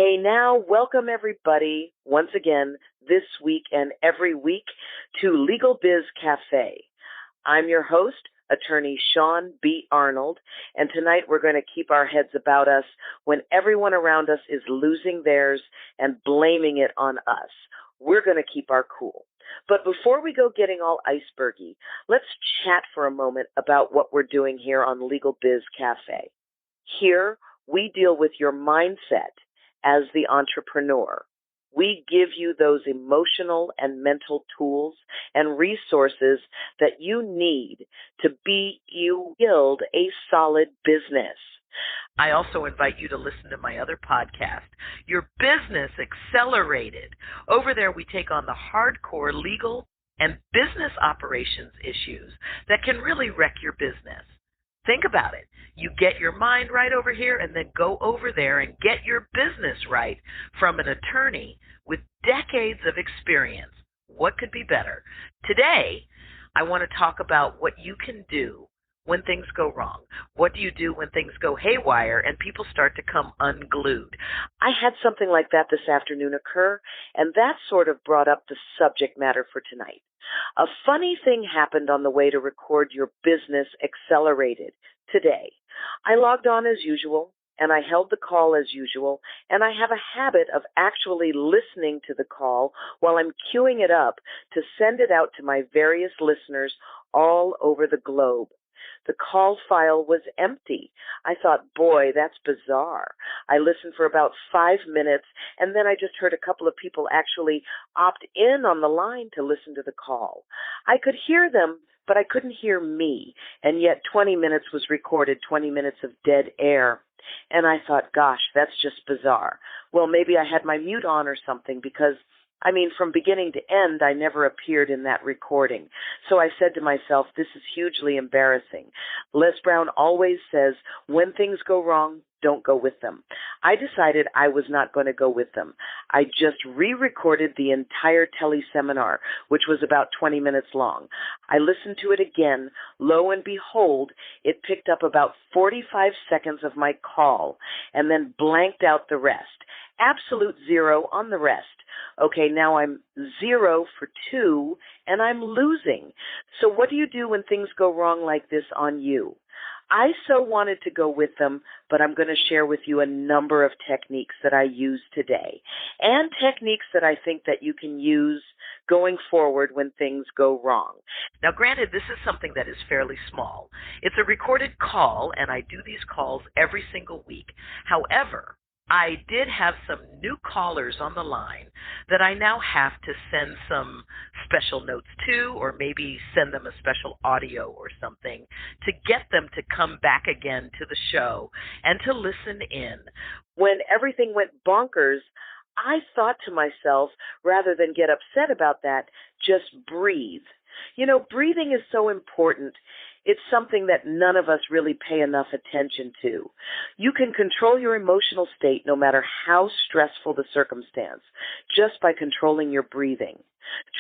Hey now, welcome everybody once again this week and every week to LegalBiz Cafe. I'm your host, attorney Shaune B. Arnold, and tonight we're going to keep our heads about us when everyone around us is losing theirs and blaming it on us. We're going to keep our cool. But before we go getting all icebergy, let's chat for a moment about what we're doing here on LegalBiz Cafe. Here, we deal with your mindset as the entrepreneur. We give you those emotional and mental tools and resources that you need to build a solid business. I also invite you to listen to my other podcast, Your Business Accelerated. Over there, we take on the hardcore legal and business operations issues that can really wreck your business. Think about it. You get your mind right over here and then go over there and get your business right from an attorney with decades of experience. What could be better? Today, I want to talk about what you can do when things go wrong. What do you do when things go haywire and people start to come unglued? I had something like that this afternoon occur, and that sort of brought up the subject matter for tonight. A funny thing happened on the way to record Your Business Accelerated today. I logged on as usual, and I held the call as usual, and I have a habit of actually listening to the call while I'm queuing it up to send it out to my various listeners all over the globe. The call file was empty. I thought, boy, that's bizarre. I listened for about 5 minutes, and then I just heard a couple of people actually opt in on the line to listen to the call. I could hear them, but I couldn't hear me, and yet 20 minutes was recorded, 20 minutes of dead air. And I thought, gosh, that's just bizarre. Well, maybe I had my mute on or something because from beginning to end, I never appeared in that recording. So I said to myself, this is hugely embarrassing. Les Brown always says, when things go wrong, don't go with them. I decided I was not going to go with them. I just re-recorded the entire teleseminar, which was about 20 minutes long. I listened to it again. Lo and behold, it picked up about 45 seconds of my call and then blanked out the rest. Absolute zero on the rest. Okay, now I'm 0 for 2, and I'm losing. So what do you do when things go wrong like this on you? I so wanted to go with them, but I'm going to share with you a number of techniques that I use today and techniques that I think that you can use going forward when things go wrong. Now, granted, this is something that is fairly small. It's a recorded call, and I do these calls every single week. However, I did have some new callers on the line that I now have to send some special notes to, or maybe send them a special audio or something to get them to come back again to the show and to listen in. When everything went bonkers, I thought to myself, rather than get upset about that, just breathe. Breathing is so important. It's something that none of us really pay enough attention to. You can control your emotional state no matter how stressful the circumstance, just by controlling your breathing.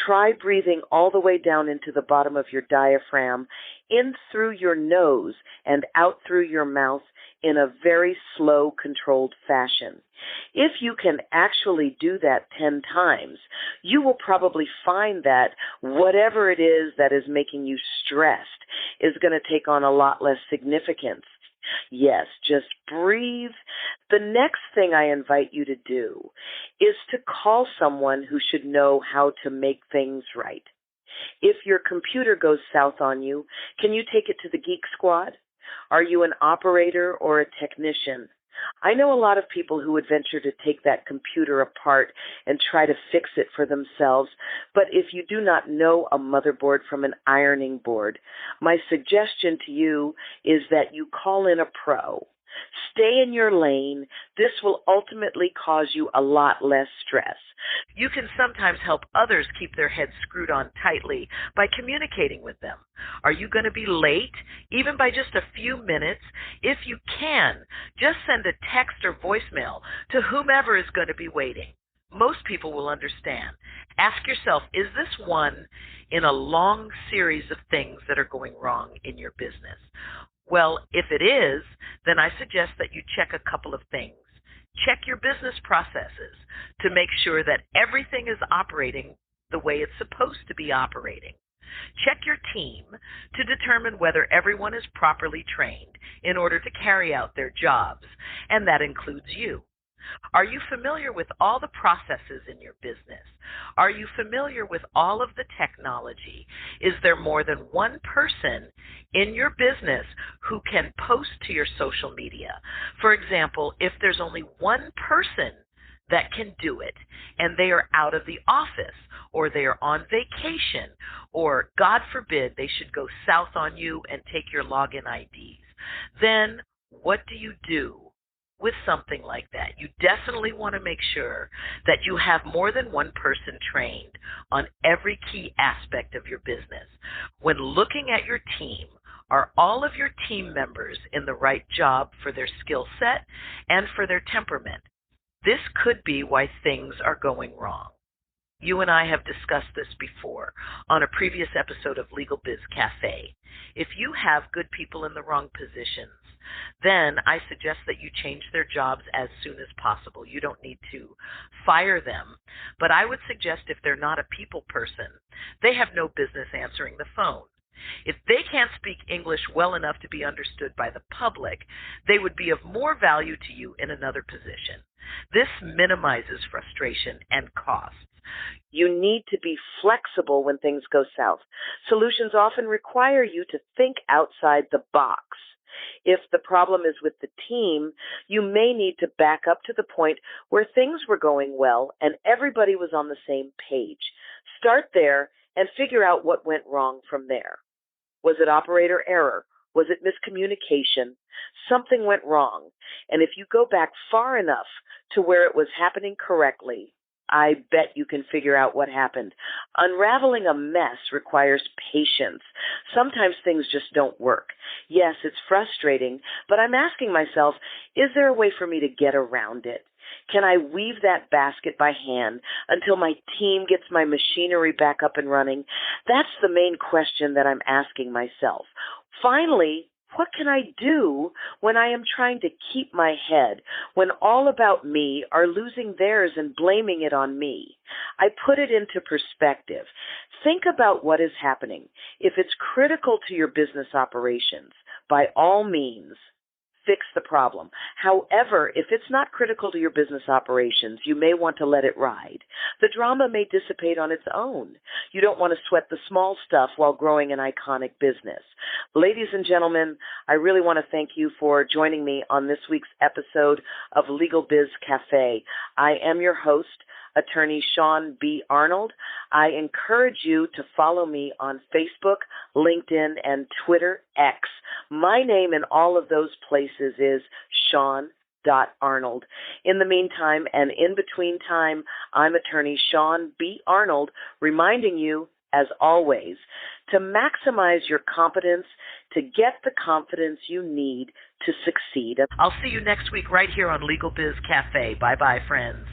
Try breathing all the way down into the bottom of your diaphragm, in through your nose and out through your mouth in a very slow, controlled fashion. If you can actually do that 10 times, you will probably find that whatever it is that is making you stressed is going to take on a lot less significance. Yes, just breathe. The next thing I invite you to do is to call someone who should know how to make things right. If your computer goes south on you, can you take it to the Geek Squad? Are you an operator or a technician? I know a lot of people who would venture to take that computer apart and try to fix it for themselves, but if you do not know a motherboard from an ironing board, my suggestion to you is that you call in a pro. Stay in your lane. This will ultimately cause you a lot less stress. You can sometimes help others keep their heads screwed on tightly by communicating with them. Are you going to be late, even by just a few minutes? If you can, just send a text or voicemail to whomever is going to be waiting. Most people will understand. Ask yourself, is this one in a long series of things that are going wrong in your business? Well, if it is, then I suggest that you check a couple of things. Check your business processes to make sure that everything is operating the way it's supposed to be operating. Check your team to determine whether everyone is properly trained in order to carry out their jobs, and that includes you. Are you familiar with all the processes in your business? Are you familiar with all of the technology? Is there more than one person in your business who can post to your social media? For example, if there's only one person that can do it and they are out of the office or they are on vacation or, God forbid, they should go south on you and take your login IDs, then what do you do with something like that? You definitely want to make sure that you have more than one person trained on every key aspect of your business. When looking at your team, are all of your team members in the right job for their skill set and for their temperament? This could be why things are going wrong. You and I have discussed this before on a previous episode of LegalBiz Cafe. If you have good people in the wrong positions, then I suggest that you change their jobs as soon as possible. You don't need to fire them, but I would suggest if they're not a people person, they have no business answering the phone. If they can't speak English well enough to be understood by the public, they would be of more value to you in another position. This minimizes frustration and costs. You need to be flexible when things go south. Solutions often require you to think outside the box. If the problem is with the team, you may need to back up to the point where things were going well and everybody was on the same page. Start there and figure out what went wrong from there. Was it operator error? Was it miscommunication? Something went wrong. And if you go back far enough to where it was happening correctly, I bet you can figure out what happened. Unraveling a mess requires patience. Sometimes things just don't work. Yes, it's frustrating, but I'm asking myself, is there a way for me to get around it? Can I weave that basket by hand until my team gets my machinery back up and running? That's the main question that I'm asking myself. Finally, what can I do when I am trying to keep my head, when all about me are losing theirs and blaming it on me? I put it into perspective. Think about what is happening. If it's critical to your business operations, by all means, fix the problem. However, if it's not critical to your business operations, you may want to let it ride. The drama may dissipate on its own. You don't want to sweat the small stuff while growing an iconic business. Ladies and gentlemen, I really want to thank you for joining me on this week's episode of LegalBiz Cafe. I am your host, Attorney Shaune B. Arnold. I encourage you to follow me on Facebook, LinkedIn, and Twitter X. My name in all of those places is Shaune.Arnold. In the meantime and in between time, I'm Attorney Shaune B. Arnold, reminding you, as always, to maximize your competence to get the confidence you need to succeed. I'll see you next week right here on LegalBiz Cafe. Bye-bye, friends.